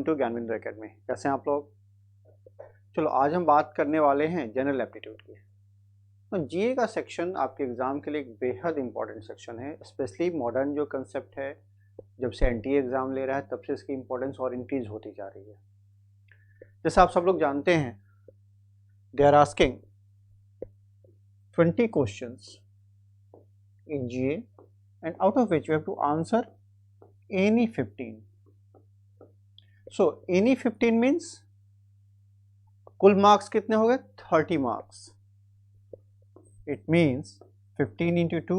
To ज्ञानविंद्र academy. कैसे हैं आप लोग? चलो आज हम बात करने वाले हैं जनरल एप्टीट्यूड की। तो जीए का सेक्शन आपके एग्ज़ाम के लिए एक बेहद इंपॉर्टेंट सेक्शन है। स्पेशली मॉडर्न जो कंसेप्ट है, जब से एनटीए एग्ज़ाम ले रहा है तब से इसकी इंपॉर्टेंस और इंक्रीज होती जा रही है। जैसा आप सब लोग जानते हैं, they are asking 20 questions in GA and out of which you have to answer any 15। So any 15 means कुल मार्क्स कितने हो गए? 30 marks. It means 15 into 2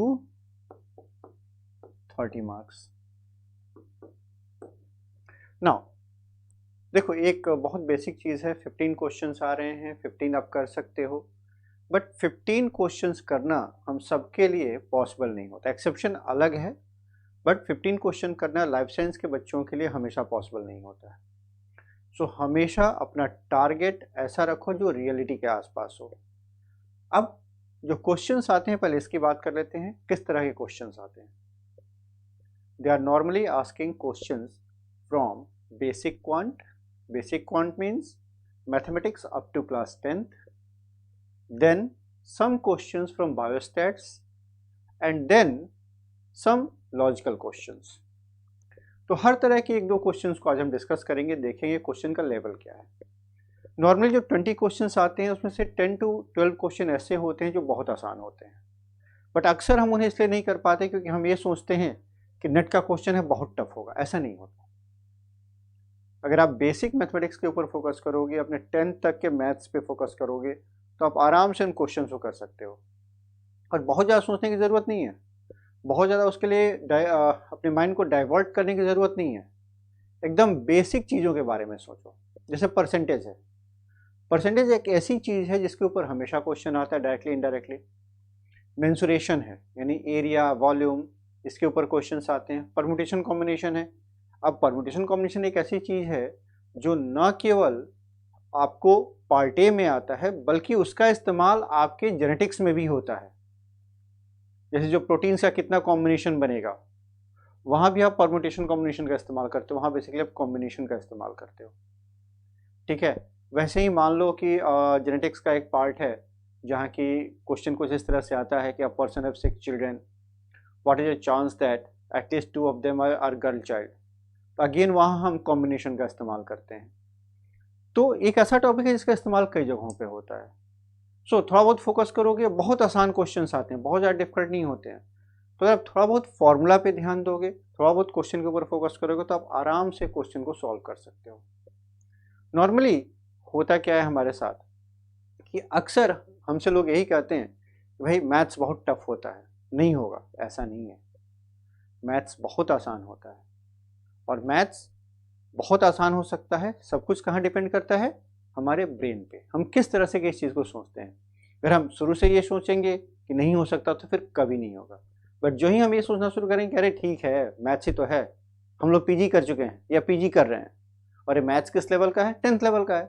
30 marks. Now देखो, एक बहुत बेसिक चीज़ है, 15 क्वेश्चंस आ रहे हैं, 15 आप कर सकते हो, बट 15 क्वेश्चंस करना हम सबके लिए पॉसिबल नहीं होता। एक्सेप्शन अलग है, बट 15 क्वेश्चन करना लाइफ साइंस के बच्चों के लिए हमेशा पॉसिबल नहीं होता है। सो हमेशा अपना टारगेट ऐसा रखो जो रियलिटी के आसपास हो। अब जो क्वेश्चंस आते हैं, पहले इसकी बात कर लेते हैं। किस तरह के क्वेश्चंस आते हैं? They are normally asking questions from basic quant. Basic quant means mathematics up to class 10th, then some questions from biostats and then some logical questions. तो हर तरह के एक दो क्वेश्चंस को आज हम डिस्कस करेंगे, देखेंगे क्वेश्चन का लेवल क्या है। नॉर्मली जो 20 क्वेश्चंस आते हैं उसमें से 10 to 12 क्वेश्चन ऐसे होते हैं जो बहुत आसान होते हैं, बट अक्सर हम उन्हें इसलिए नहीं कर पाते क्योंकि हम ये सोचते हैं कि नेट का क्वेश्चन है, बहुत टफ होगा। ऐसा नहीं होता। अगर आप बेसिक मैथमेटिक्स के ऊपर फोकस करोगे, अपने 10th तक के मैथ्स पे फोकस करोगे, तो आप आराम से उन क्वेश्चन को कर सकते हो। और बहुत ज़्यादा सोचने की ज़रूरत नहीं है, बहुत ज़्यादा उसके लिए अपने माइंड को डाइवर्ट करने की ज़रूरत नहीं है। एकदम बेसिक चीज़ों के बारे में सोचो। जैसे परसेंटेज है। परसेंटेज एक ऐसी चीज़ है जिसके ऊपर हमेशा क्वेश्चन आता है, डायरेक्टली इनडायरेक्टली। मेंसुरेशन है, यानी एरिया, वॉल्यूम, इसके ऊपर क्वेश्चंस आते हैं। परम्यूटेशन कॉम्बिनेशन है। अब परम्यूटेशन कॉम्बिनेशन एक ऐसी चीज़ है जो न केवल आपको पार्ट ए में आता है, बल्कि उसका इस्तेमाल आपके जेनेटिक्स में भी होता है। जैसे जो प्रोटीन्स का कितना कॉम्बिनेशन बनेगा, वहाँ भी आप परम्यूटेशन कॉम्बिनेशन का इस्तेमाल करते हो, वहाँ बेसिकली आप कॉम्बिनेशन का इस्तेमाल करते हो। ठीक है। वैसे ही मान लो कि जेनेटिक्स का एक पार्ट है जहाँ की क्वेश्चन कुछ इस तरह से आता है कि a person have 6 children, what is a chance that at least 2 of them are girl child. तो अगेन वहाँ हम कॉम्बिनेशन का इस्तेमाल करते हैं। तो एक ऐसा टॉपिक है जिसका इस्तेमाल कई जगहों पे होता है। सो थोड़ा बहुत फोकस करोगे, बहुत आसान क्वेश्चंस आते हैं, बहुत ज़्यादा डिफिकल्ट नहीं होते हैं। तो अगर आप थोड़ा बहुत फॉर्मूला पे ध्यान दोगे, थोड़ा बहुत क्वेश्चन के ऊपर फोकस करोगे, तो आप आराम से क्वेश्चन को सॉल्व कर सकते हो। नॉर्मली होता क्या है हमारे साथ कि अक्सर हमसे लोग यही कहते हैं कि भाई मैथ्स बहुत टफ होता है। नहीं होगा, ऐसा नहीं है। मैथ्स बहुत आसान होता है, और मैथ्स बहुत आसान हो सकता है। सब कुछ कहाँ डिपेंड करता है? हमारे ब्रेन पे, हम किस तरह से किस चीज़ को सोचते हैं। अगर हम शुरू से ये सोचेंगे कि नहीं हो सकता, तो फिर कभी नहीं होगा। बट जो ही हम ये सोचना शुरू करेंगे कि अरे ठीक है, मैथ्स ही तो है, हम लोग पीजी कर चुके हैं या पीजी कर रहे हैं, और ये मैथ्स किस लेवल का है? 10th लेवल का है,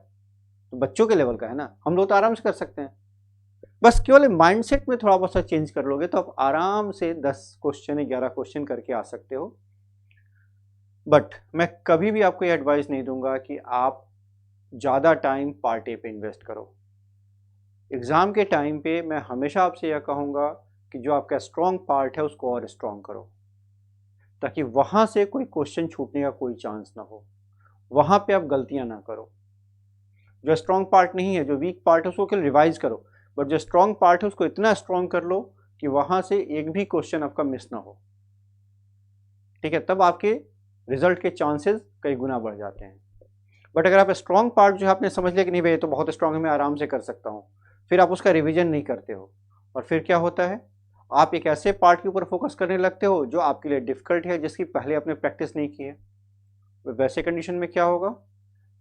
तो बच्चों के लेवल का है ना, हम लोग तो आराम से कर सकते हैं। बस केवल माइंडसेट में थोड़ा बहुत सा चेंज कर लोगे तो आप आराम से 10 क्वेश्चन 11 क्वेश्चन करके आ सकते हो। बट मैं कभी भी आपको ये एडवाइस नहीं दूंगा कि आप ज़्यादा टाइम पार्ट ए पे इन्वेस्ट करो। एग्ज़ाम के टाइम पे मैं हमेशा आपसे यह कहूँगा कि जो आपका स्ट्रॉन्ग पार्ट है उसको और स्ट्रॉन्ग करो, ताकि वहाँ से कोई क्वेश्चन छूटने का कोई चांस ना हो, वहाँ पे आप गलतियाँ ना करो। जो स्ट्रॉन्ग पार्ट नहीं है, जो वीक पार्ट है, उसको केवल रिवाइज करो, बट जो स्ट्रॉन्ग पार्ट है उसको इतना स्ट्रॉन्ग कर लो कि वहाँ से एक भी क्वेश्चन आपका मिस ना हो। ठीक है, तब आपके रिजल्ट के चांसेस कई गुना बढ़ जाते हैं। बट अगर आप स्ट्रॉन्ग पार्ट जो है आपने समझ लिया कि नहीं भाई ये तो बहुत स्ट्रॉन्ग है, मैं आराम से कर सकता हूँ, फिर आप उसका रिवीजन नहीं करते हो, और फिर क्या होता है, आप एक ऐसे पार्ट के ऊपर फोकस करने लगते हो जो आपके लिए डिफिकल्ट है, जिसकी पहले आपने प्रैक्टिस नहीं की है। वैसे कंडीशन में क्या होगा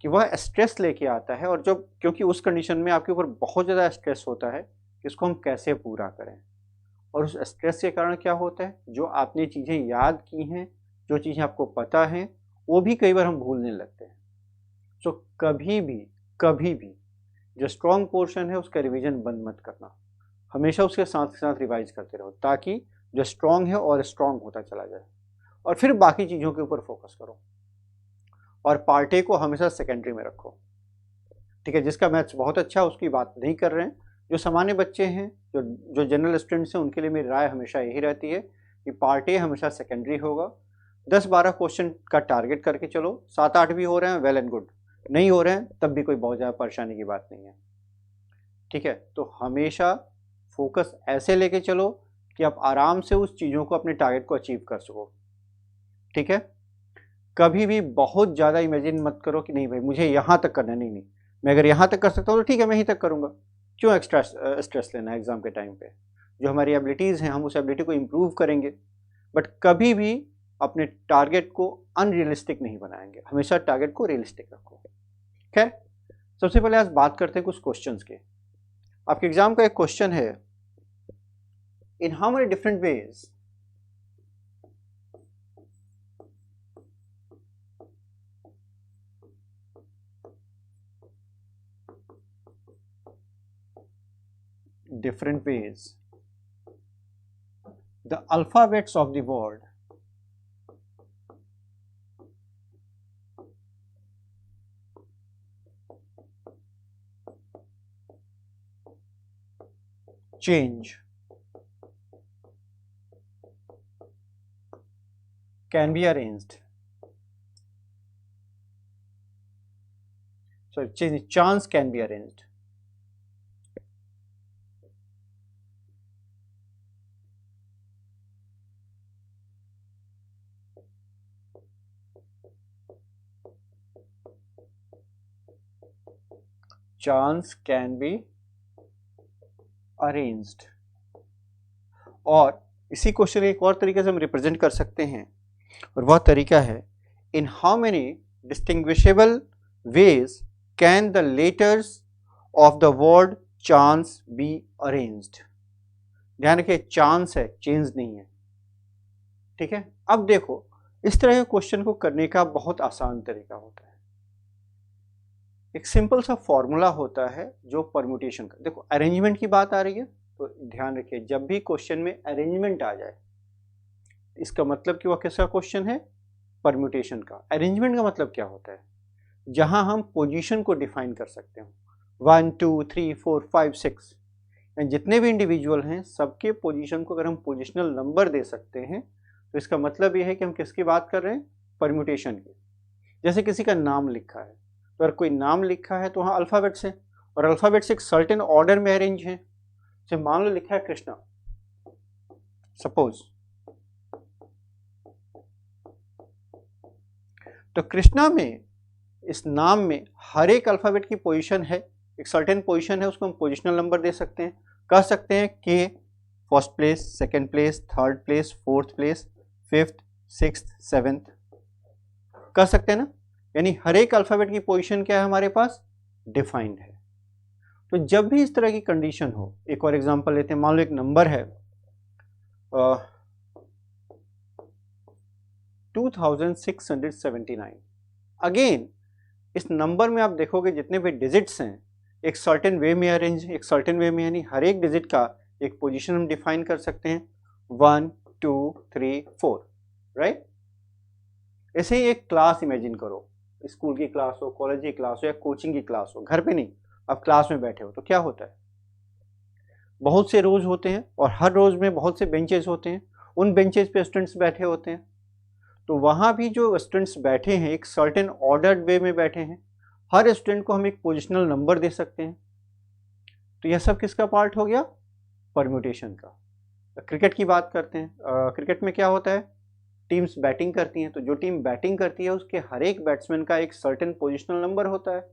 कि वह स्ट्रेस लेके आता है, और जब क्योंकि उस कंडीशन में आपके ऊपर बहुत ज़्यादा स्ट्रेस होता है कि इसको हम कैसे पूरा करें, और उस स्ट्रेस के कारण क्या होता है, जो आपने चीज़ें याद की हैं, जो चीज़ें आपको पता हैं, वो भी कई बार हम भूलने लगते हैं। सो कभी भी जो स्ट्रॉन्ग पोर्शन है उसका रिवीजन बंद मत करना, हमेशा उसके साथ रिवाइज करते रहो, ताकि जो स्ट्रॉन्ग है और स्ट्रॉन्ग होता चला जाए, और फिर बाकी चीज़ों के ऊपर फोकस करो। और पार्ट ए को हमेशा सेकेंडरी में रखो। ठीक है, जिसका मैथ्स बहुत अच्छा उसकी बात नहीं कर रहे हैं, जो सामान्य बच्चे हैं, जो जनरल स्टूडेंट्स हैं, उनके लिए मेरी राय हमेशा यही रहती है कि पार्ट ए हमेशा सेकेंडरी होगा। 10-12 क्वेश्चन का टारगेट करके चलो, 7-8 भी हो रहे हैं वेल एंड गुड, नहीं हो रहे हैं तब भी कोई बहुत ज़्यादा परेशानी की बात नहीं है। ठीक है, तो हमेशा फोकस ऐसे लेके चलो कि आप आराम से उस चीज़ों को, अपने टारगेट को अचीव कर सको। ठीक है, कभी भी बहुत ज़्यादा इमेजिन मत करो कि नहीं भाई मुझे यहाँ तक करना, नहीं, मैं अगर यहाँ तक कर सकता हूँ तो ठीक है मैं यहीं तक करूँगा, क्यों एक्स्ट्रा स्ट्रेस लेना है एग्जाम के टाइम पे। जो हमारी एबिलिटीज़ हैं हम उस एबिलिटी को इम्प्रूव करेंगे, बट कभी भी अपने टारगेट को अनरियलिस्टिक नहीं बनाएंगे, हमेशा टारगेट को रियलिस्टिक रखो। खैर, सबसे पहले आज बात करते हैं कुछ क्वेश्चंस के। आपके एग्जाम का एक क्वेश्चन है, in how many different ways the alphabets of the word change can be arranged. Sorry, chance can be arranged. Chance can be arranged. और इसी क्वेश्चन एक और तरीके से हम रिप्रेजेंट कर सकते हैं, और वह तरीका है, in how many distinguishable veg can the letters of the word chance be arranged. ध्यान रखिए, चांस है, चेंज नहीं है। ठीक है, अब देखो इस तरह के क्वेश्चन को करने का बहुत आसान तरीका होता है। एक सिंपल सा फॉर्मूला होता है जो परम्यूटेशन का, देखो अरेंजमेंट की बात आ रही है तो ध्यान रखिए जब भी क्वेश्चन में अरेंजमेंट आ जाए इसका मतलब कि वह किसका क्वेश्चन है, परम्यूटेशन का। अरेंजमेंट का मतलब क्या होता है, जहां हम पोजीशन को डिफाइन कर सकते हो, 1 2 3 4 5 6, जितने भी इंडिविजुअल हैं सबके पोजीशन को अगर हम पोजिशनल नंबर दे सकते हैं तो इसका मतलब यह है कि हम किसकी बात कर रहे हैं, परम्यूटेशन की। जैसे किसी का नाम लिखा है, तो अगर कोई नाम लिखा है तो वहाँ अल्फ़ाबेट्स है, और अल्फ़ाबेट्स एक सर्टेन ऑर्डर में अरेंज हैं। जैसे मान लो लिखा है कृष्णा, सपोज, तो कृष्णा में इस नाम में हर एक अल्फ़ाबेट की पोजीशन है, एक सर्टेन पोजीशन है, उसको हम पोजिशनल नंबर दे सकते हैं। कह सकते हैं कि first place, second place, third place, fourth place, fifth, sixth, seventh, कह सकते हैं ना। यानी हर एक अल्फ़ाबेट की पोजीशन क्या है हमारे पास, डिफाइंड है। तो जब भी इस तरह की कंडीशन हो, एक और एग्जांपल लेते हैं, मान लो एक नंबर है 2679। अगेन इस नंबर में आप देखोगे जितने भी डिजिट्स हैं एक सर्टेन वे में अरेंज, एक सर्टेन वे में, यानी हर एक डिजिट का एक पोजीशन हम डिफाइन कर सकते हैं, 1 2 3 4, राइट। ऐसे ही एक क्लास इमेजिन करो, स्कूल की क्लास हो, कॉलेज की क्लास हो, या कोचिंग की क्लास हो, घर पे नहीं, आप क्लास में बैठे हो, तो क्या होता है, बहुत से रोज होते हैं और हर रोज में बहुत से बेंचेस होते हैं, उन बेंचेस पे स्टूडेंट्स बैठे होते हैं। तो वहाँ भी जो स्टूडेंट्स बैठे हैं एक सर्टेन ऑर्डर्ड वे में बैठे हैं, हर स्टूडेंट को हम एक पोजिशनल नंबर दे सकते हैं। तो यह सब किसका पार्ट हो गया, परम्यूटेशन का। क्रिकेट की बात करते हैं, क्रिकेट में क्या होता है, टीम्स बैटिंग करती हैं, तो जो टीम बैटिंग करती है उसके हर एक बैट्समैन का एक सर्टेन पोजिशनल नंबर होता है।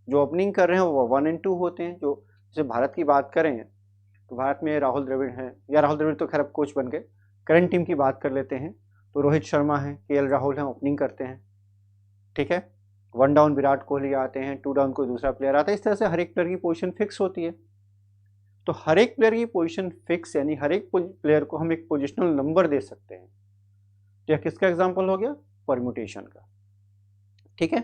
जो ओपनिंग कर रहे हैं वो 1 और 2 होते हैं। जो जैसे भारत की बात करें तो भारत में राहुल द्रविड़ हैं, या राहुल द्रविड़ तो खैर अब कोच बन गए, करंट टीम की बात कर लेते हैं तो रोहित शर्मा है, केएल राहुल हैं, ओपनिंग करते हैं। ठीक है, 1 डाउन विराट कोहली आते हैं, 2 डाउन कोई दूसरा प्लेयर आता है। इस तरह से हर एक प्लेयर की पोजीशन फिक्स होती है। तो हर एक प्लेयर की पोजीशन फिक्स, यानी हर एक प्लेयर को हम एक पोजिशनल नंबर दे सकते हैं। तो यह किसका एग्जाम्पल हो गया, परम्यूटेशन का। ठीक है,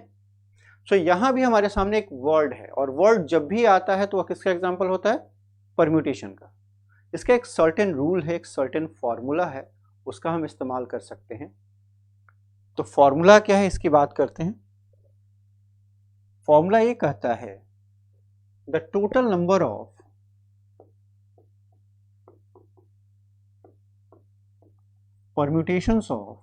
सो यहाँ भी हमारे सामने एक वर्ड है, और वर्ड जब भी आता है तो वह किसका एग्जाम्पल होता है, परम्यूटेशन का। इसका एक सर्टेन रूल है, एक सर्टेन फॉर्मूला है, उसका हम इस्तेमाल कर सकते हैं। तो फॉर्मूला क्या है इसकी बात करते हैं। फॉर्मूला ये कहता है the total number of permutations of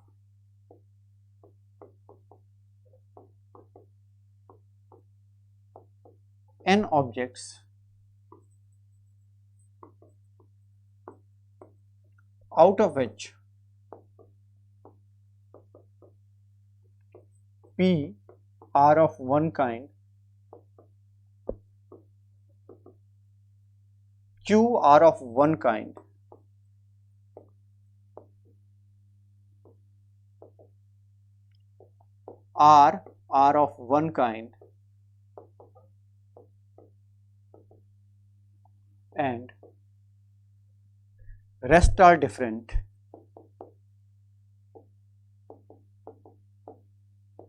n objects out of which p are of one kind, q are of one kind, r are of one kind, and rest are different,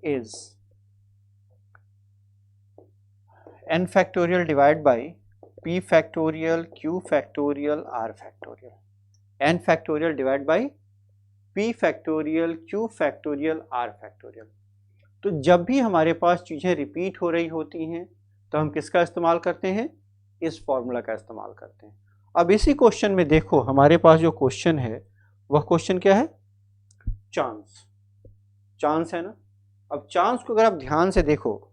is n factorial divided by p factorial, q factorial, r factorial. n factorial divided by p factorial, q factorial, r factorial. तो जब भी हमारे पास चीज़ें repeat हो रही होती हैं तो हम किसका इस्तेमाल करते हैं? इस फॉर्मूला का इस्तेमाल करते हैं। अब इसी क्वेश्चन में देखो हमारे पास जो क्वेश्चन है वह क्वेश्चन क्या है? चांस। चांस है ना। अब चांस को अगर आप ध्यान से देखो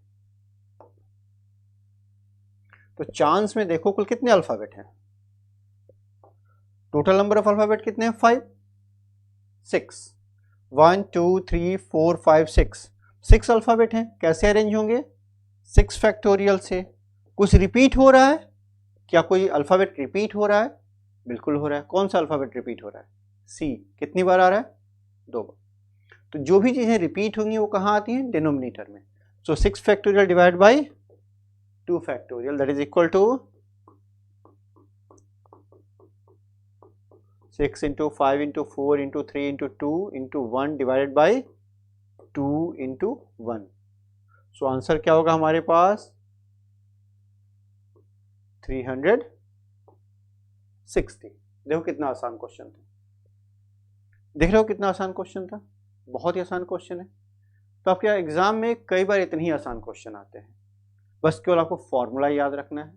तो चांस में देखो कुल कितने अल्फाबेट हैं? टोटल नंबर ऑफ अल्फाबेट कितने हैं? 5, 6, 1 2 3 4 5 6 अल्फाबेट हैं। कैसे अरेंज होंगे? 6 फैक्टोरियल से। कुछ रिपीट हो रहा है क्या? कोई अल्फाबेट रिपीट हो रहा है? बिल्कुल हो रहा है। कौन सा अल्फाबेट रिपीट हो रहा है? सी। कितनी बार आ रहा है? 2 बार। तो जो भी चीजें रिपीट होंगी वो कहाँ आती हैं? डिनोमिनेटर में। So 6 factorial divide by 2 factorial that is equal to 6 into 5 into 4 into 3 into 2 into 1 divided by 2 into 1. So answer क्या होगा हमारे पास? 360। देखो कितना आसान क्वेश्चन था। देख रहे हो कितना आसान क्वेश्चन था? बहुत ही आसान क्वेश्चन है। तो आपके एग्जाम में कई बार इतने ही आसान क्वेश्चन आते हैं। बस केवल आपको फॉर्मूला याद रखना है,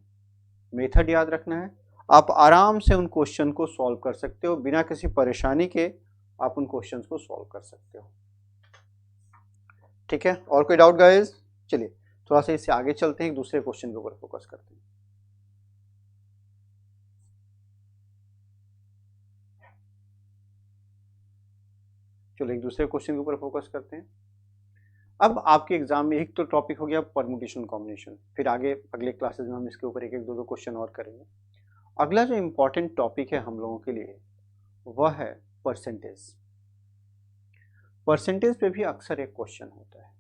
मेथड याद रखना है। आप आराम से उन क्वेश्चन को सॉल्व कर सकते हो, बिना किसी परेशानी के आप उन क्वेश्चन को सॉल्व कर सकते हो। ठीक है, और कोई डाउट गाइस? चलिए थोड़ा सा इससे आगे चलते हैं, एक दूसरे क्वेश्चन के ऊपर फोकस करते हैं। चलो एक दूसरे क्वेश्चन के ऊपर फोकस करते हैं। अब आपके एग्जाम में एक तो टॉपिक हो गया परम्यूटेशन कॉम्बिनेशन, फिर आगे अगले क्लासेस में हम इसके ऊपर एक एक दो क्वेश्चन और करेंगे। अगला जो इम्पोर्टेंट टॉपिक है हम लोगों के लिए वह है परसेंटेज। परसेंटेज पे भी अक्सर एक क्वेश्चन होता है।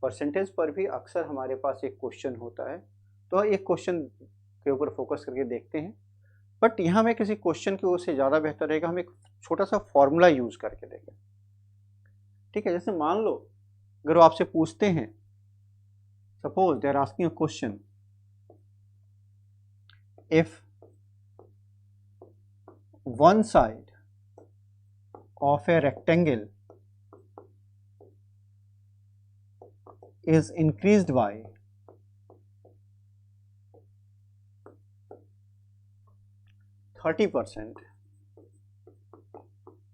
परसेंटेज पर भी अक्सर हमारे पास एक क्वेश्चन होता है, तो एक क्वेश्चन के ऊपर फोकस करके देखते हैं। बट यहाँ में किसी क्वेश्चन की ओर से ज़्यादा बेहतर रहेगा हम एक छोटा सा फॉर्मूला यूज करके देखें। ठीक है, जैसे मान लो अगर वो आपसे पूछते हैं, suppose they are asking a question, if one side of a rectangle is increased by 30%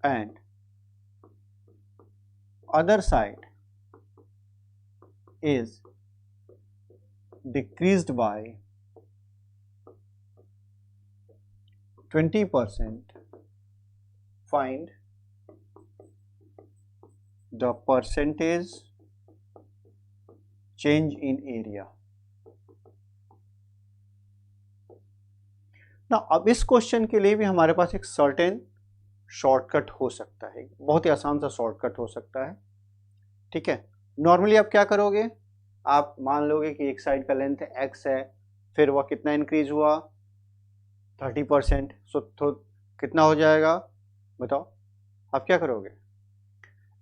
and other side is decreased by 20%, find the percentage change in area. ना अब इस क्वेश्चन के लिए भी हमारे पास एक सर्टेन शॉर्टकट हो सकता है, बहुत ही आसान सा शॉर्टकट हो सकता है। ठीक है, नॉर्मली आप क्या करोगे? आप मान लोगे कि एक साइड का लेंथ x है, फिर वह कितना इंक्रीज हुआ? 30%। सो तो कितना हो जाएगा बताओ? आप क्या करोगे?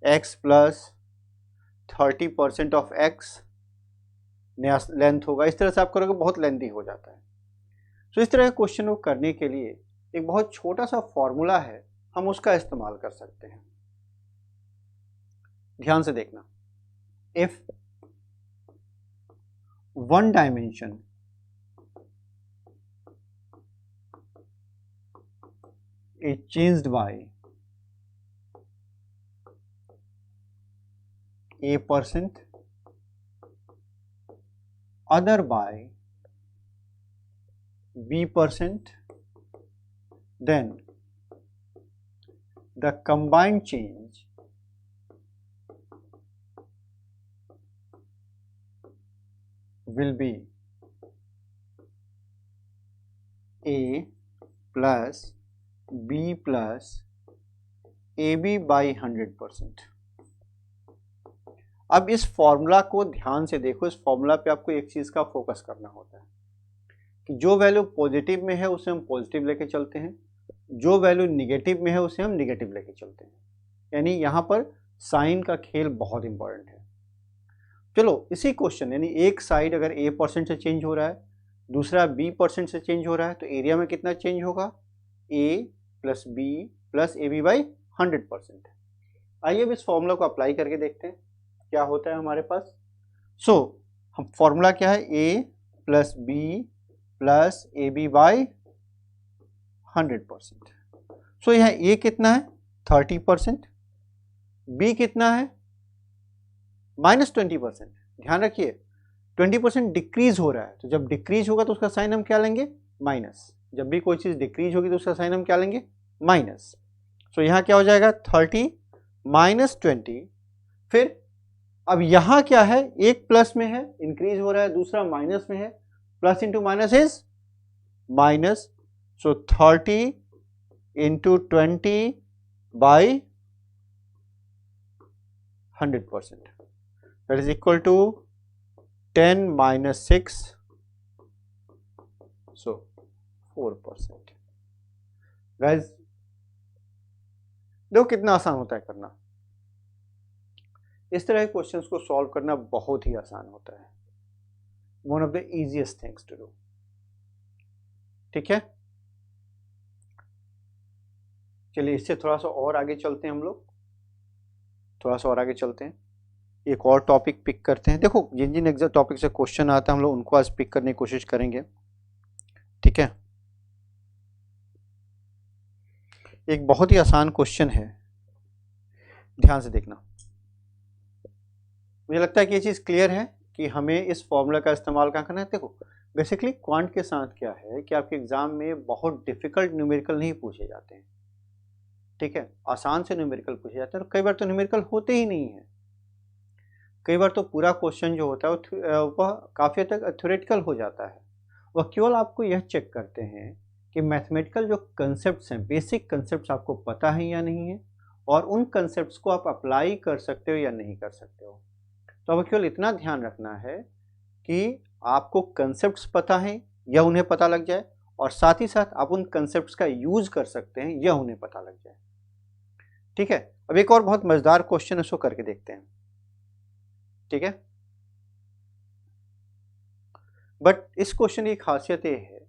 x प्लस 30% ऑफ x नया लेंथ होगा। इस तरह से आप करोगे, बहुत लेंथी हो जाता है। तो इस तरह के क्वेश्चन को करने के लिए एक बहुत छोटा सा फॉर्मूला है, हम उसका इस्तेमाल कर सकते हैं। ध्यान से देखना, if one dimension is changed by A%, other by B%, then the combined change will be A plus B plus AB by 100%। अब इस फॉर्मूला को ध्यान से देखो, इस फॉर्मूला पे आपको एक चीज का फोकस करना होता है कि जो वैल्यू पॉजिटिव में है उसे हम पॉजिटिव लेके चलते हैं, जो वैल्यू निगेटिव में है उसे हम निगेटिव लेके चलते हैं। यानी यहाँ पर साइन का खेल बहुत इंपॉर्टेंट है। चलो इसी क्वेश्चन, यानी एक साइड अगर A% से चेंज हो रहा है, दूसरा B% से चेंज हो रहा है, तो एरिया में कितना चेंज होगा? A plus B plus AB by 100%। आइए अब इस फॉर्मूला को अप्लाई करके देखते हैं क्या होता है हमारे पास। हम फॉर्मूला क्या है? A plus B plus AB by 100%। यहाँ A कितना है? 30%, B कितना है? -20%। ध्यान रखिए 20% डिक्रीज हो रहा है, तो जब डिक्रीज होगा तो उसका साइन हम क्या लेंगे? माइनस। जब भी कोई चीज डिक्रीज होगी तो उसका साइन हम क्या लेंगे? माइनस। यहाँ क्या हो जाएगा? 30 माइनस 20। फिर अब यहां क्या है? एक प्लस में है, इंक्रीज हो रहा है, दूसरा माइनस में है, plus into minus is minus. 30 into 20 by 100%, that is equal to 10 minus 6, so 4%। Guys देखो कितना आसान होता है करना। इस तरह के क्वेश्चंस को सॉल्व करना बहुत ही आसान होता है, one of the easiest things to do. ठीक है, चलिए इससे थोड़ा सा और आगे चलते हैं, हम लोग थोड़ा सा और आगे चलते हैं, एक और टॉपिक पिक करते हैं। देखो जिन जिन एग्जाम टॉपिक से क्वेश्चन आता है हम लोग उनको आज पिक करने की कोशिश करेंगे। ठीक है, एक बहुत ही आसान क्वेश्चन है, ध्यान से देखना। मुझे लगता है कि ये चीज़ क्लियर है कि हमें इस फॉर्मूला का इस्तेमाल कहाँ करना है। देखो बेसिकली क्वांट के साथ क्या है कि आपके एग्जाम में बहुत डिफिकल्ट न्यूमेरिकल नहीं पूछे जाते हैं। ठीक है, आसान से न्यूमेरिकल पूछे जाते हैं, और कई बार तो न्यूमेरिकल होते ही नहीं है। कई बार तो पूरा क्वेश्चन जो होता है वह काफ़ी हद तक थ्योरेटिकल हो जाता है। वह केवल आपको यह चेक करते हैं कि मैथमेटिकल जो कंसेप्ट हैं, बेसिक कंसेप्ट आपको पता है या नहीं है, और उन कंसेप्ट को आप अप्लाई कर सकते हो या नहीं कर सकते हो। तो अब केवल इतना ध्यान रखना है कि आपको कंसेप्ट्स पता है यह उन्हें पता लग जाए, और साथ ही साथ आप उन कंसेप्ट्स का यूज कर सकते हैं यह उन्हें पता लग जाए। ठीक है, अब एक और बहुत मजेदार क्वेश्चन इसको करके देखते हैं। ठीक है, बट इस क्वेश्चन की खासियत ये है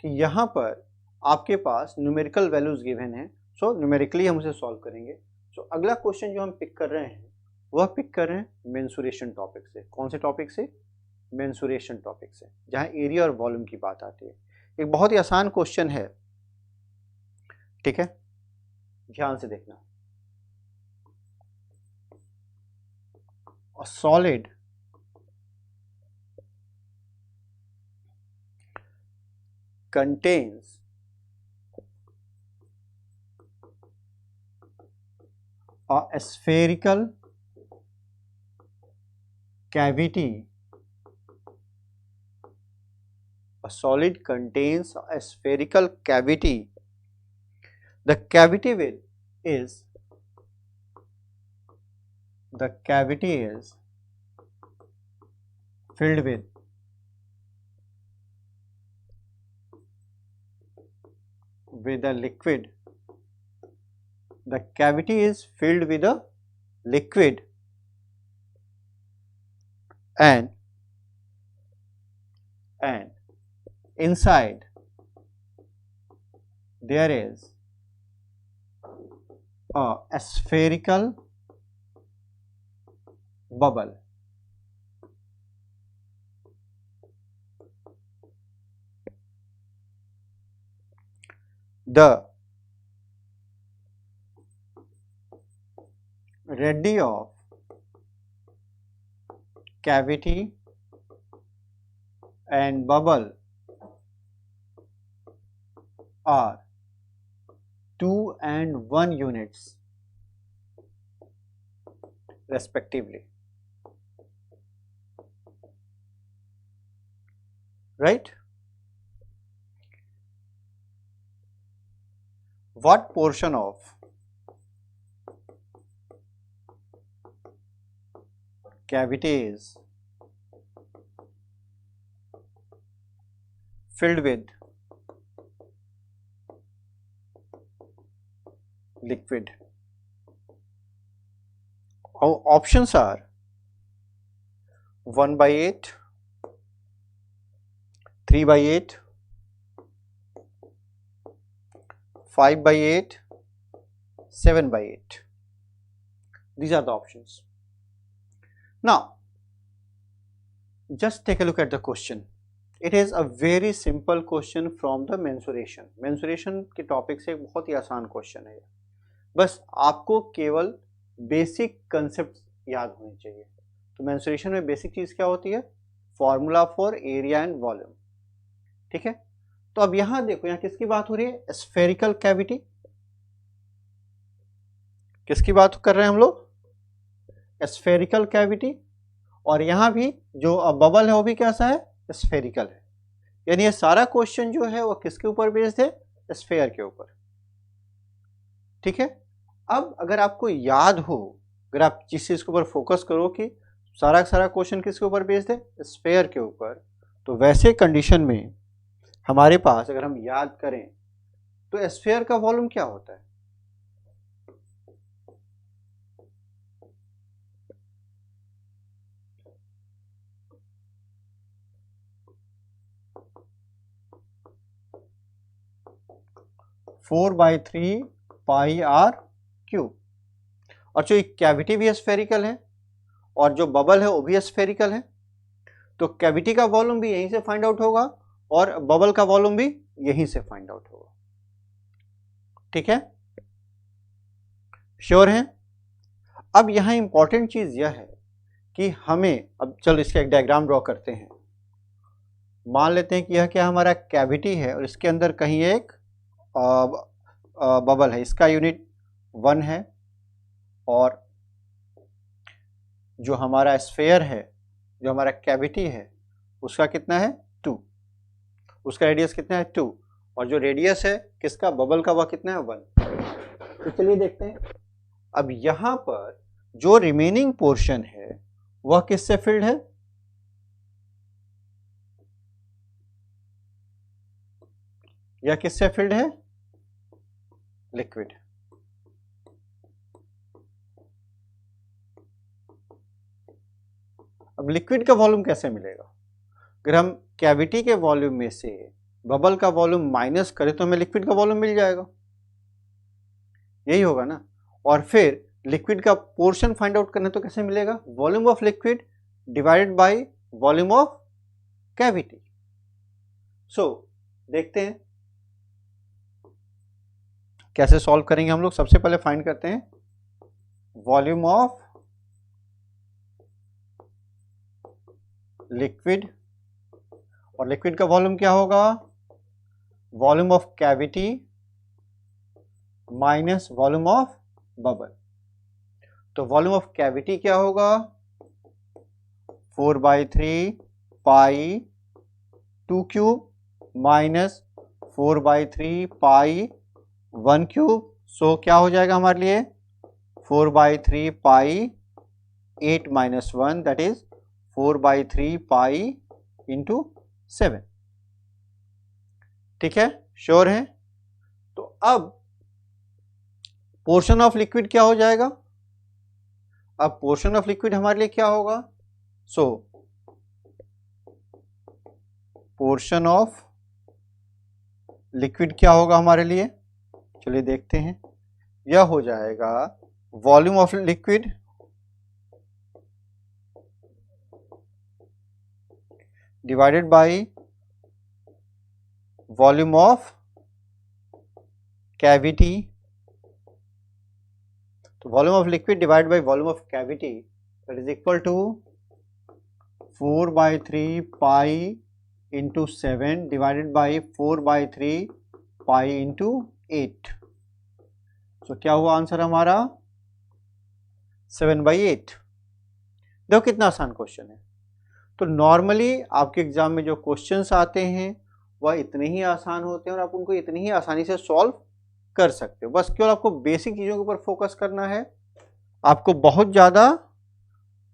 कि यहाँ पर आपके पास न्यूमेरिकल वैल्यूज गिवन है, सो न्यूमेरिकली हम उसे सॉल्व करेंगे। सो अगला क्वेश्चन जो हम पिक कर रहे हैं वह पिक कर रहे हैं मेंसुरेशन टॉपिक से। कौन से टॉपिक से? मेंसुरेशन टॉपिक से, जहाँ एरिया और वॉल्यूम की बात आती है। एक बहुत ही आसान क्वेश्चन है। ठीक है, ध्यान से देखना। A solid contains a spherical cavity. A solid contains a spherical cavity. The cavity is filled with a liquid. The cavity is filled with a liquid, and inside there is a spherical bubble. the radii of cavity and bubble are 2 and 1 units respectively, right? What portion of cavity is filled with liquid? Our options are 1/8, 3/8, 5/8, 7/8. These are the options. Now, just take a look at the question. It is a very simple question from the mensuration. Mensuration के topic से एक बहुत ही आसान question है. बस आपको केवल basic concept याद होने चाहिए. तो मेंसुरेशन में बेसिक चीज क्या होती है? Formula for area and volume. ठीक है. तो अब यहां देखो, यहां किसकी बात हो रही है? Spherical cavity. किसकी बात कर रहे हैं हम लोग? Spherical cavity. और यहां भी जो बबल है वो भी कैसा है? स्फेरिकल है. यानी ये सारा क्वेश्चन जो है वो किसके ऊपर बेस्ड है? स्फेयर के ऊपर. ठीक है. अब अगर आपको याद हो, अगर आप जिस चीज के ऊपर फोकस करो कि सारा क्वेश्चन किसके ऊपर बेस्ड है? स्फेयर के ऊपर, तो वैसे कंडीशन में हमारे पास अगर हम याद करें तो स्फेयर का वॉल्यूम क्या होता है? Four by three pi r cube. और जो कैविटी भी स्फेरिकल है और जो बबल है वो भी स्फेरिकल है, तो कैविटी का वॉल्यूम भी यहीं से फाइंड आउट होगा और बबल का वॉल्यूम भी यहीं से फाइंड आउट होगा. ठीक है. श्योर है. अब यहां इंपॉर्टेंट चीज यह है कि हमें, अब चलो इसका एक डायग्राम ड्रॉ करते हैं. मान लेते हैं कि यह क्या हमारा कैविटी है और इसके अंदर कहीं एक बबल है. इसका यूनिट 1 है और जो हमारा स्फेयर है, जो हमारा कैविटी है, उसका कितना है? 2. उसका रेडियस कितना है? 2. और जो रेडियस है किसका? बबल का, वह कितना है? 1. तो चलिए देखते हैं. अब यहां पर जो रिमेनिंग पोर्शन है वह किससे फिल्ड है? यह किससे फिल्ड है? लिक्विड. अब लिक्विड का वॉल्यूम कैसे मिलेगा? अगर हम कैविटी के वॉल्यूम में से बबल का वॉल्यूम माइनस करें तो हमें लिक्विड का वॉल्यूम मिल जाएगा. यही होगा ना. और फिर लिक्विड का पोर्शन फाइंड आउट करना तो कैसे मिलेगा? Volume of liquid divided by volume of cavity. So देखते हैं कैसे सॉल्व करेंगे हम लोग. सबसे पहले फाइंड करते हैं वॉल्यूम ऑफ लिक्विड. और लिक्विड का वॉल्यूम क्या होगा? Volume of cavity minus volume of bubble. तो वॉल्यूम ऑफ कैविटी क्या होगा? 4/3 पाई 2 क्यूब माइनस 4/3 पाई 1 क्यूब. सो क्या हो जाएगा हमारे लिए? 4/3 पाई 8 minus 1, that is 4/3 pi into 7. ठीक है. श्योर है. तो अब पोर्शन ऑफ लिक्विड क्या हो जाएगा? अब पोर्शन ऑफ लिक्विड हमारे लिए क्या होगा? सो पोर्शन ऑफ लिक्विड क्या होगा हमारे लिए? चलिए देखते हैं. यह हो जाएगा volume of liquid divided by volume of cavity, तो volume of liquid divide by volume of cavity that is equal to 4/3 pi into 7 divided by 4/3 pi into 8। तो क्या हुआ आंसर हमारा 7/8। देखो कितना आसान क्वेश्चन है। तो नॉर्मली आपके एग्जाम में जो क्वेश्चंस आते हैं वह इतने ही आसान होते हैं और आप उनको इतनी ही आसानी से सॉल्व कर सकते हो। बस केवल आपको बेसिक चीज़ों के ऊपर फोकस करना है, आपको बहुत ज़्यादा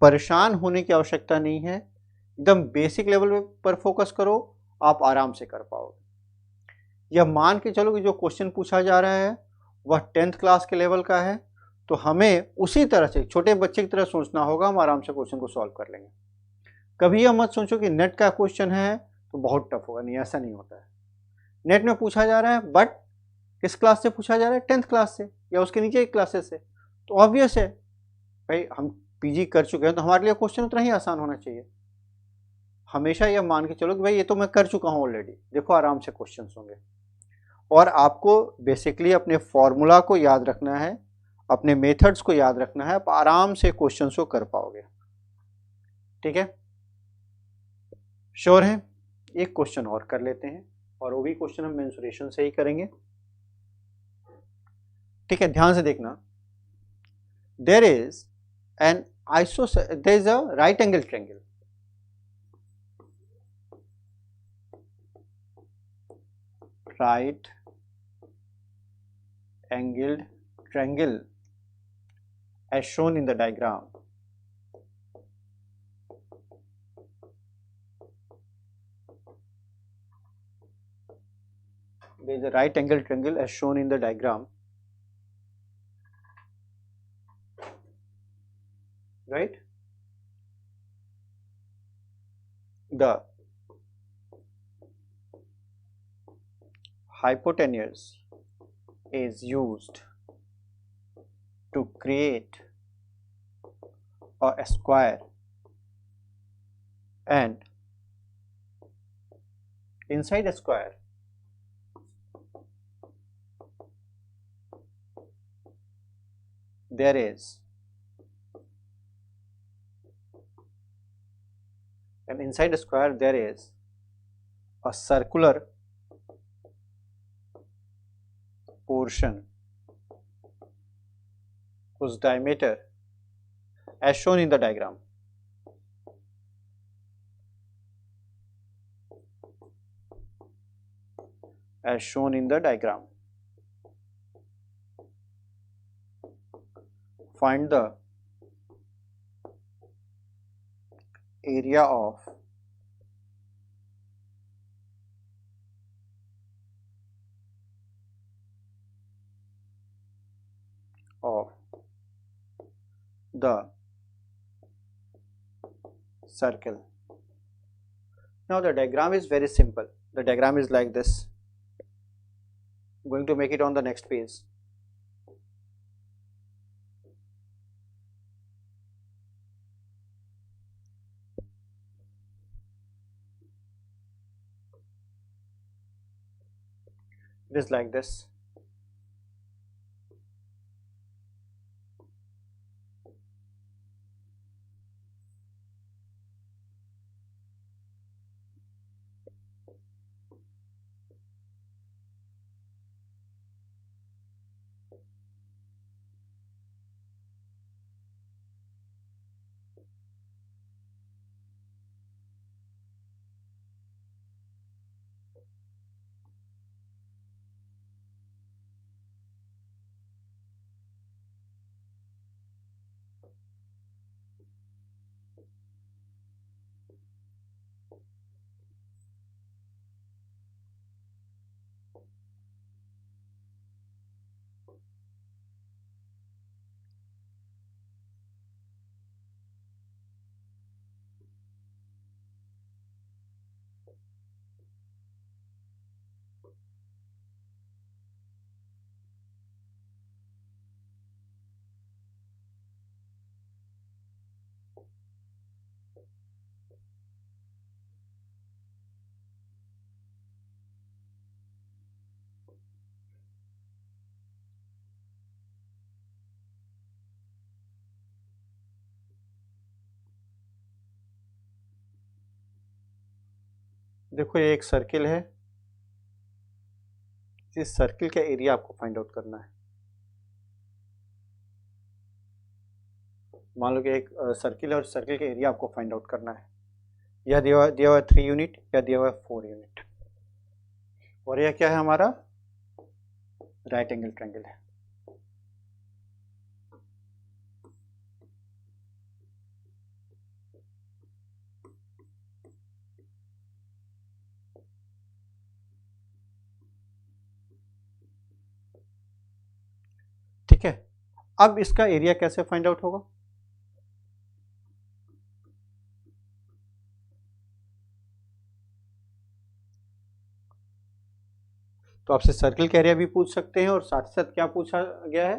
परेशान होने की आवश्यकता नहीं है। एकदम बेसिक लेवल पर फोकस करो, आप आराम से कर पाओगे। यह मान के चलो कि जो क्वेश्चन पूछा जा रहा है वह 10th क्लास के लेवल का है, तो हमें उसी तरह से छोटे बच्चे की तरह सोचना होगा, हम आराम से क्वेश्चन को सॉल्व कर लेंगे। कभी यह मत सोचो कि नेट का क्वेश्चन है तो बहुत टफ होगा, नहीं, ऐसा नहीं होता है। नेट में पूछा जा रहा है, बट किस क्लास से पूछा जा रहा है? 10th क्लास से या उसके नीचे की क्लासेस से। तो ऑब्वियस है भाई, हम पीजी कर चुके हैं तो हमारे लिए क्वेश्चन उतना ही आसान होना चाहिए। हमेशा यह मान के चलो कि भाई ये तो मैं कर चुका हूँ ऑलरेडी, देखो आराम से क्वेश्चन होंगे। और आपको बेसिकली अपने फॉर्मूला को याद रखना है, अपने मेथड्स को याद रखना है, आप आराम से क्वेश्चंस को कर पाओगे। ठीक है, श्योर है? एक क्वेश्चन और कर लेते हैं, और वो भी क्वेश्चन हम मेंसुरेशन से ही करेंगे। ठीक है, ध्यान से देखना। There is an there is a right angle triangle. Right angled triangle as shown in the diagram. There is a right angle triangle as shown in the diagram, right? The hypotenuse is used to create a square, and inside a square there is a circular portion whose diameter as shown in the diagram. As shown in the diagram. Find the area of the circle. Now the diagram is very simple. The diagram is like this. I'm going to make it on the next page. It is like this. देखो ये एक circle है, इस circle का area आपको find out करना है। मान लो कि एक सर्किल है और सर्किल का एरिया आपको फाइंड आउट करना है। यह दिया हुआ है 3 यूनिट या दिया हुआ है 4 यूनिट, और यह क्या है हमारा राइट एंगल ट्रायंगल है। ठीक है, अब इसका एरिया कैसे फाइंड आउट होगा? तो आपसे सर्किल का एरिया भी पूछ सकते हैं और साथ ही साथ क्या पूछा गया है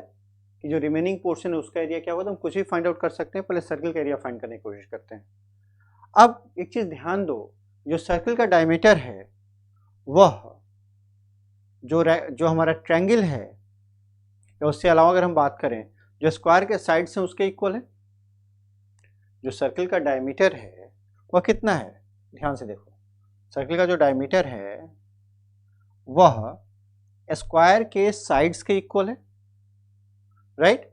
कि जो रिमेनिंग पोर्शन है उसका एरिया क्या होगा। तो हम कुछ भी फाइंड आउट कर सकते हैं, पहले सर्किल का एरिया फाइंड करने की कोशिश करते हैं। अब एक चीज ध्यान दो, जो सर्किल का डायमीटर है वह जो हमारा ट्रायंगल है, या उससे अलावा अगर हम बात करें जो स्क्वायर के साइड्स हैं उसके इक्वल है। जो सर्किल का डायमीटर है वह कितना है, ध्यान से देखो, सर्किल का जो डायमीटर है वह स्क्वायर के साइड्स के इक्वल है, राइट।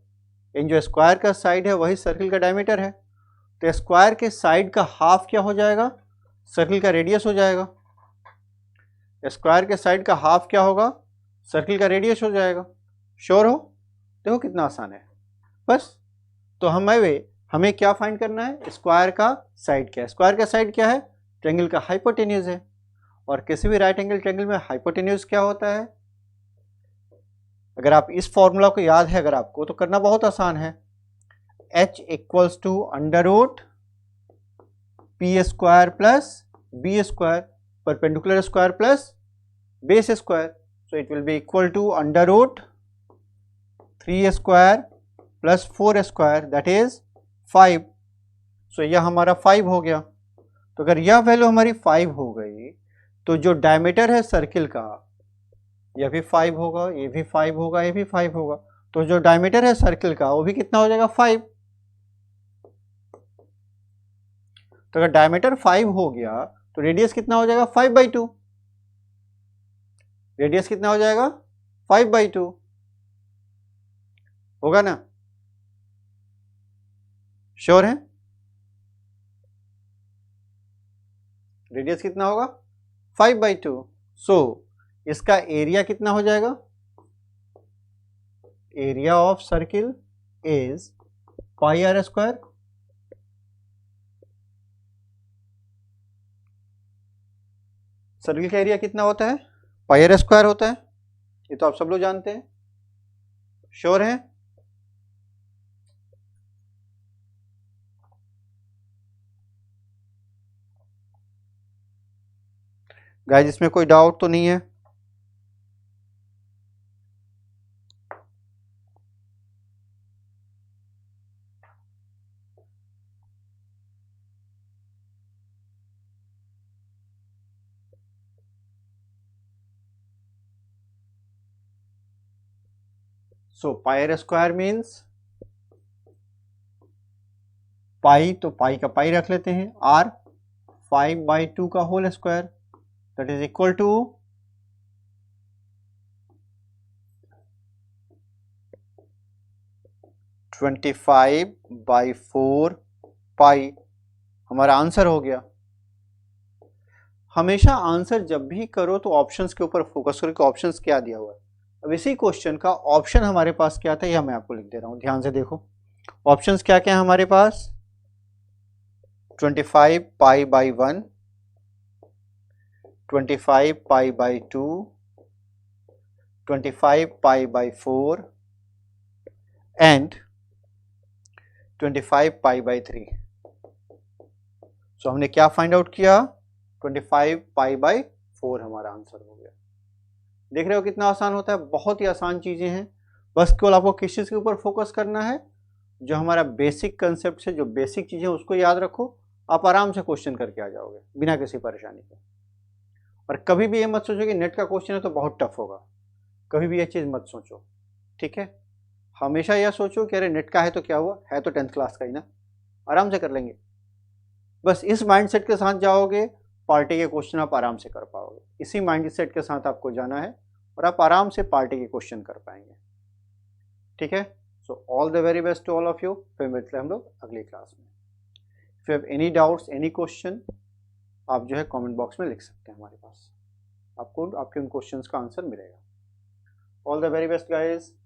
इन जो स्क्वायर का साइड है वही सर्किल का डायमीटर है, तो स्क्वायर के साइड का हाफ क्या हो जाएगा, सर्किल का रेडियस हो जाएगा। स्क्वायर के साइड का हाफ क्या होगा, सर्किल का रेडियस हो जाएगा। श्योर हो? देखो कितना आसान है बस। तो हमें क्या फाइंड करना है, स्क्वायर का साइड क्या है। स्क्वायर का साइड क्या है, ट्रायंगल का हाइपोटेन्यूज है, और किसी भी राइट एंगल ट्रायंगल में हाइपोटेन्यूज क्या होता है। अगर आप इस फॉर्मूला को याद है अगर आपको, तो करना बहुत आसान है। h equals to under root p square plus b square, perpendicular square plus base square, so it will be equal to under root 3 square plus 4 square that is 5। सो यह हमारा 5 हो गया। तो अगर यह वैल्यू हमारी 5 हो गई तो जो डायमीटर है सर्किल का यह भी 5 होगा, ये भी 5 होगा, ये भी 5 होगा। तो जो डायमीटर है सर्किल का वो भी कितना हो जाएगा, 5। तो अगर डायमीटर 5 हो गया तो रेडियस कितना हो जाएगा, 5/2। रेडियस कितना हो जाएगा, 5/2 होगा ना। श्योर है? रेडियस कितना होगा, 5/2। सो इसका एरिया कितना हो जाएगा, area of circle is pi r square. Circle का एरिया कितना होता है, पाई आर स्क्वायर होता है, ये तो आप सब लोग जानते हैं। श्योर है? गाइस इसमें कोई डाउट तो नहीं है? सो पाई आर स्क्वायर मीन्स पाई, तो पाई का पाई रख लेते हैं, आर 5/2 का whole square that is equal to 25/4 pi. हमारा आंसर हो गया। हमेशा आंसर जब भी करो तो ऑप्शंस के ऊपर फोकस करो कि ऑप्शंस क्या दिया हुआ है। अब इसी क्वेश्चन का ऑप्शन हमारे पास क्या था यह मैं आपको लिख दे रहा हूं, ध्यान से देखो। ऑप्शंस क्या क्या है हमारे पास, 25π/1, 25π/2, 25π/4 एंड 25π/3। सो हमने क्या फाइंड आउट किया, 25π/4 हमारा आंसर हो गया। देख रहे हो कितना आसान होता है, बहुत ही आसान चीजें हैं। बस केवल आपको किस चीज के ऊपर फोकस करना है, जो हमारा बेसिक कंसेप्ट है, जो बेसिक चीजें उसको याद रखो, आप आराम से क्वेश्चन करके आ जाओगे बिना किसी परेशानी के। और कभी भी ये मत सोचो कि नेट का क्वेश्चन है तो बहुत टफ होगा, कभी भी ये चीज मत सोचो, ठीक है। हमेशा यह सोचो कि अरे नेट का है तो क्या हुआ, है तो 10th क्लास का ही ना, आराम से कर लेंगे। बस इस माइंडसेट के साथ जाओगे पार्टी के क्वेश्चन आप आराम से कर पाओगे। इसी माइंडसेट के साथ आपको जाना है और आप आराम से पार्टी के क्वेश्चन कर पाएंगे। ठीक है, so all the very best to all of you. फिर मिलते हैं हम लोग अगली क्लास में। If you have any doubts, any question, आप जो है कमेंट बॉक्स में लिख सकते हैं हमारे पास, आपको आपके उन क्वेश्चंस का आंसर मिलेगा। All the very best guys.